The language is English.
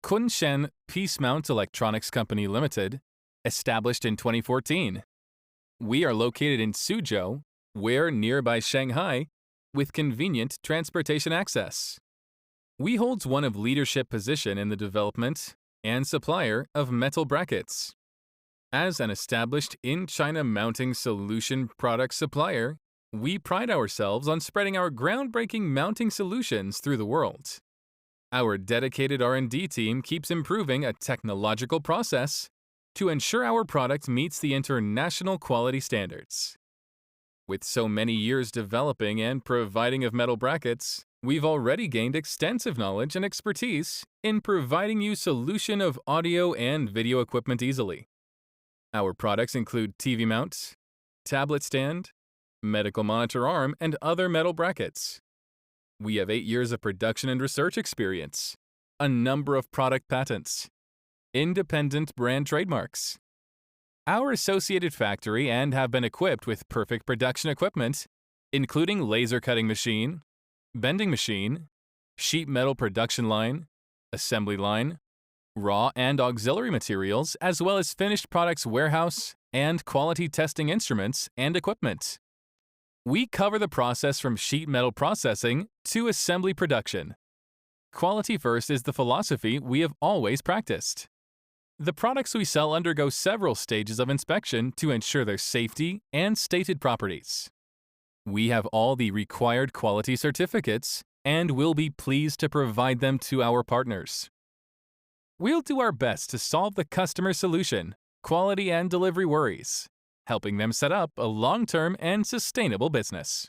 Kunshan Peacemounts Electronics Company Limited, established in 2014. We are located in Suzhou, where nearby Shanghai, with convenient transportation access. We holds one of leadership position in the development and supplier of metal brackets. As an established in-China mounting solution product supplier, we pride ourselves on spreading our groundbreaking mounting solutions through the world. Our dedicated R&D team keeps improving a technological process to ensure our product meets the international quality standards. With so many years developing and providing of metal brackets, we've already gained extensive knowledge and expertise in providing you solution of audio and video equipment easily. Our products include TV mounts, tablet stand, medical monitor arm, and other metal brackets. We have 8 years of production and research experience, a number of product patents, independent brand trademarks. Our associated factory and have been equipped with perfect production equipment, including laser cutting machine, bending machine, sheet metal production line, assembly line, raw and auxiliary materials, as well as finished products warehouse and quality testing instruments and equipment. We cover the process from sheet metal processing to assembly production. Quality first is the philosophy we have always practiced. The products we sell undergo several stages of inspection to ensure their safety and stated properties. We have all the required quality certificates and will be pleased to provide them to our partners. We'll do our best to solve the customer solution, quality and delivery worries, helping them set up a long-term and sustainable business.